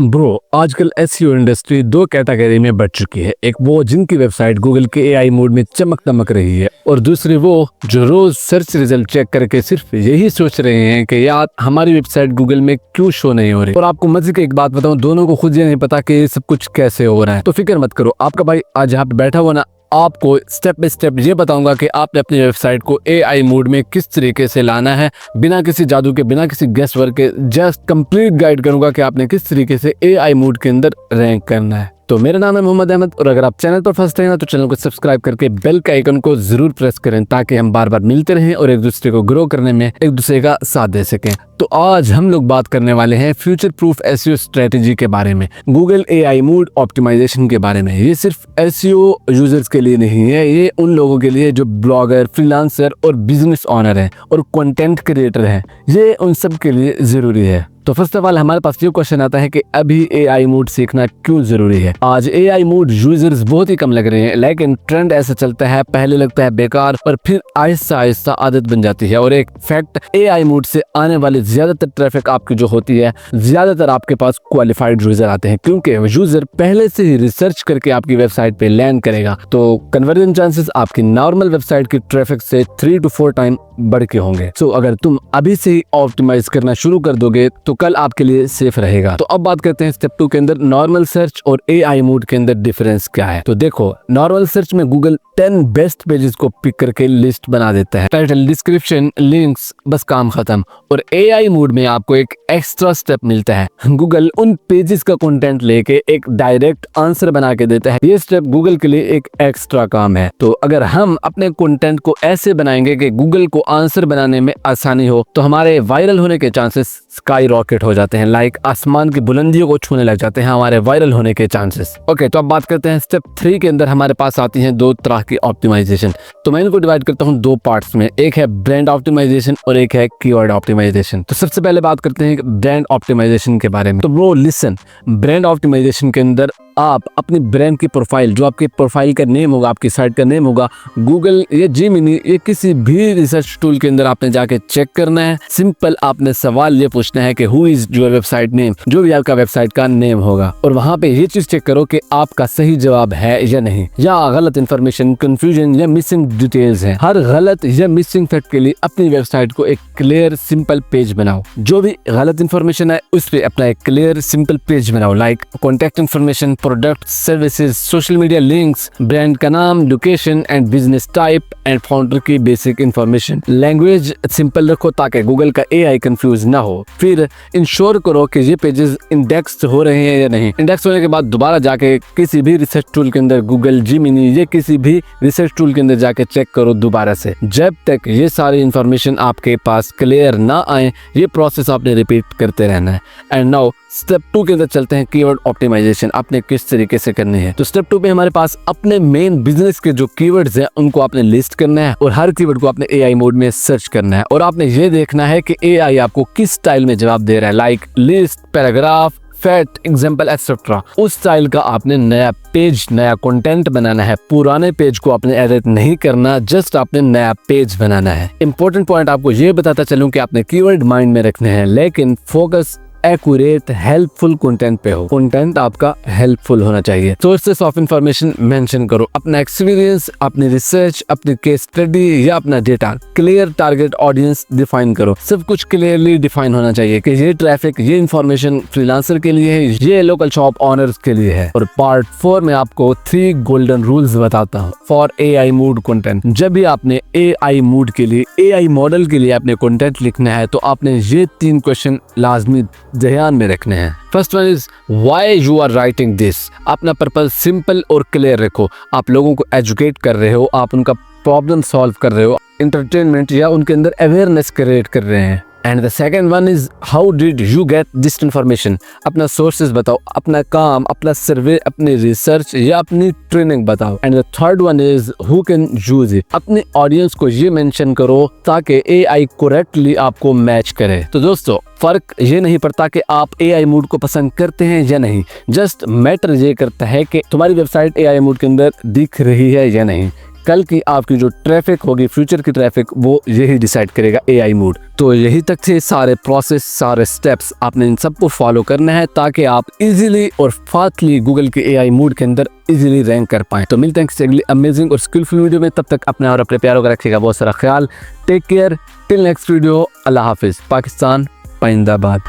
Bro, आजकल SEO industry दो category में बढ़ चुकी है। एक वो जिनकी वेबसाइट गूगल के एआई मोड में चमक दमक रही है, और दूसरी वो जो रोज सर्च रिजल्ट चेक करके सिर्फ यही सोच रहे हैं कि यार हमारी वेबसाइट गूगल में क्यों शो नहीं हो रही। और आपको मजे की एक बात बताऊं, दोनों को खुद ये नहीं पता कि ये सब कुछ कैसे हो रहा है। तो फिक्र मत करो, आपका भाई आज यहाँ पे बैठा हुआ ना, आपको स्टेप बाय स्टेप ये बताऊंगा कि आपने अपनी वेबसाइट को एआई मोड में किस तरीके से लाना है, बिना किसी जादू के, बिना किसी गेस्ट वर्क के। जस्ट कंप्लीट गाइड करूंगा कि आपने किस तरीके से एआई मोड के अंदर रैंक करना है। तो मेरा नाम है मोहम्मद अहमद, और अगर आप चैनल पर फर्स्ट हैं ना तो चैनल को सब्सक्राइब करके बेल के आइकन को जरूर प्रेस करें, ताकि हम बार बार मिलते रहें और एक दूसरे को ग्रो करने में एक दूसरे का साथ दे सकें। तो आज हम लोग बात करने वाले हैं फ्यूचर प्रूफ एसईओ स्ट्रेटेजी के बारे में, गूगल एआई मोड ऑप्टिमाइजेशन के बारे में। ये सिर्फ एसईओ यूजर्स के लिए नहीं है, ये उन लोगों के लिए जो ब्लॉगर, फ्रीलांसर और बिजनेस ओनर हैं और कंटेंट क्रिएटर हैं। ये उन सब के लिए जरूरी है। तो फर्स्ट ऑफ ऑल हमारे पास ये क्वेश्चन आता है कि अभी एआई मोड सीखना क्यों जरूरी है। आज एआई मोड यूजर्स बहुत ही कम लग रहे हैं, लेकिन ट्रेंड ऐसा चलता है, पहले लगता है बेकार और फिर आहिस्ता आहिस्ता आदत बन जाती है। और एक फैक्ट, एआई मोड से आने वाली ज्यादातर ट्रैफिक आपकी जो होती है, ज्यादातर आपके पास क्वालिफाइड यूजर आते हैं, क्योंकि यूजर पहले से ही रिसर्च करके आपकी वेबसाइट पे लैंड करेगा। तो कन्वर्जन चांसेस आपकी नॉर्मल वेबसाइट की ट्रैफिक से 3 to 4 टाइम बढ़ के होंगे। सो अगर तुम अभी से ही ऑप्टिमाइज करना शुरू कर दोगे तो कल आपके लिए सेफ रहेगा। तो अब बात करते हैं स्टेप 2 के अंदर, नॉर्मल सर्च और एआई मोड के अंदर डिफरेंस क्या है। तो देखो, नॉर्मल सर्च में गूगल 10 बेस्ट पेजेस को पिक करके लिस्ट बना देता है, टाइटल, डिस्क्रिप्शन, लिंक्स, बस काम खत्म। और एआई मोड में आपको एक एक्स्ट्रा स्टेप मिलता है, गूगल उन पेजेस का कंटेंट लेके एक डायरेक्ट आंसर बना के देता है। ये स्टेप गूगल के लिए एक एक्स्ट्रा काम है। तो अगर हम अपने कंटेंट को ऐसे बनाएंगे कि गूगल को आंसर बनाने में आसानी हो, तो हमारे वायरल होने के चांसेस स्काई रॉकेट हो जाते हैं, लाइक आसमान की बुलंदियों को छूने लग जाते हैं हमारे वायरल होने के चांसेस। ओके, तो अब बात करते हैं स्टेप 3 के अंदर हमारे पास आती हैं दो तरह की ऑप्टिमाइजेशन। तो मैं इनको डिवाइड करता हूं दो पार्ट्स में, एक है ब्रांड ऑप्टिमाइजेशन और एक है कीवर्ड ऑप्टिमाइजेशन। तो सबसे पहले बात करते हैं ब्रांड ऑप्टिमाइजेशन के बारे में। तो ब्रो लिसन, ब्रांड ऑप्टिमाइजेशन के अंदर आप अपनी ब्रांड की प्रोफाइल, जो आपके प्रोफाइल का नेम होगा, आपकी साइट का नेम होगा, गूगल या जेमिनी या किसी भी रिसर्च टूल के अंदर आपने जाके चेक करना है। सिंपल आपने सवाल ये पूछना है कि who is your website name, जो भी आपका वेबसाइट का नेम होगा, और वहां पे ये चीज चेक करो कि आपका सही जवाब है या नहीं, या गलत इन्फॉर्मेशन, कंफ्यूजन या मिसिंग डिटेल्स है। हर गलत या मिसिंग फैक्ट के लिए अपनी वेबसाइट को एक क्लियर सिंपल पेज बनाओ। जो भी गलत इन्फॉर्मेशन है उस पे अपना एक क्लियर सिंपल पेज बनाओ, like contact information, product, services, social media links, brand का नाम, location and business type and founder की बेसिक इन्फॉर्मेशन। लैंग्वेज सिंपल रखो ताकि गूगल का एआई कंफ्यूज ना हो। फिर इंश्योर करो कि ये पेजेस इंडेक्स हो रहे हैं या नहीं। इंडेक्स होने के बाद दोबारा जाके किसी भी रिसर्च टूल के अंदर, गूगल, जेमिनी या किसी भी रिसर्च टूल के अंदर जाके चेक करो दोबारा से, जब तक ये सारी इन्फॉर्मेशन आपके पास क्लियर ना आए। ये प्रोसेस आपने रिपीट करते रहना है। एंड नाउ स्टेप 2 के अंदर चलते हैं, कीवर्ड ऑप्टिमाइजेशन आपने किस तरीके से करनी है। तो स्टेप 2 पे हमारे पास अपने मेन बिजनेस के जो कीवर्ड्स हैं उनको आपने लिस्ट करना है, और हर कीवर्ड को आपने एआई मोड में सर्च करना है, और आपने ये देखना है कि एआई आपको किस स्टाइल में जवाब दे रहा है, like list, paragraph, fact, example etcetera. उस स्टाइल का आपने नया पेज, नया कंटेंट बनाना है। पुराने पेज को आपने एडिट नहीं करना, जस्ट आपने नया पेज बनाना है। इंपॉर्टेंट पॉइंट आपको ये बताता चलूं कि आपने कीवर्ड माइंड में रखने हैं, लेकिन फोकस एक्यूरेट हेल्पफुल कंटेंट पे हो। कंटेंट आपका हेल्पफुल होना चाहिए। सोर्सेस ऑफ इंफॉर्मेशन मेंशन करो, अपना एक्सपीरियंस, अपनी रिसर्च, अपनी केस स्टडी या अपना data. Clear target audience define करो, सब कुछ क्लियरली डिफाइन होना चाहिए कि ये ट्रैफिक, ये इंफॉर्मेशन फ्रीलांसर के लिए है, ये लोकल शॉप ऑनर्स के लिए है। और पार्ट 4 में आपको 3 गोल्डन रूल्स बताता हूँ फॉर एआई मोड कंटेंट। जब भी आपने एआई मोड के लिए, एआई मॉडल के लिए आपने कंटेंट लिखना है, तो आपने ये 3 क्वेश्चन लाजमी ध्यान में रखने हैं। First one is why you are writing this. अपना पर्पस सिंपल और क्लियर रखो। आप लोगों को एजुकेट कर रहे हो, आप उनका प्रॉब्लम सॉल्व कर रहे हो, एंटरटेनमेंट या उनके अंदर अवेयरनेस क्रिएट कर रहे हैं। And the second one is how did you get this information. अपना सोर्सेज बताओ, अपना काम, अपना सर्वे, अपनी रिसर्च या अपनी ट्रेनिंग बताओ। And the third one is who can use it. अपने ऑडियंस को ये मेंशन करो ताकि एआई करेक्टली आपको मैच करे। तो दोस्तों, फर्क ये नहीं पड़ता कि आप एआई मोड को पसंद करते हैं या नहीं, जस्ट मैटर ये करता है कि तुम्हारी वेबसाइट एआई मोड के अंदर दिख रही है या नहीं। कल की आपकी जो ट्रैफिक होगी, फ्यूचर की ट्रैफिक, वो यही डिसाइड करेगा एआई मोड। तो यही तक थे सारे प्रोसेस, सारे स्टेप्स, आपने इन सबको फॉलो करना है ताकि आप इजीली और फास्टली गूगल के एआई मोड के अंदर इजीली रैंक कर पाएं। तो मिलते हैं किसी अगली अमेजिंग और स्किलफुल वीडियो में। तब तक अपने और अपने प्यारों का रखिएगा बहुत सारा ख्याल। Take care, till next video, अल्लाह हाफिज। पाकिस्तान जिंदाबाद।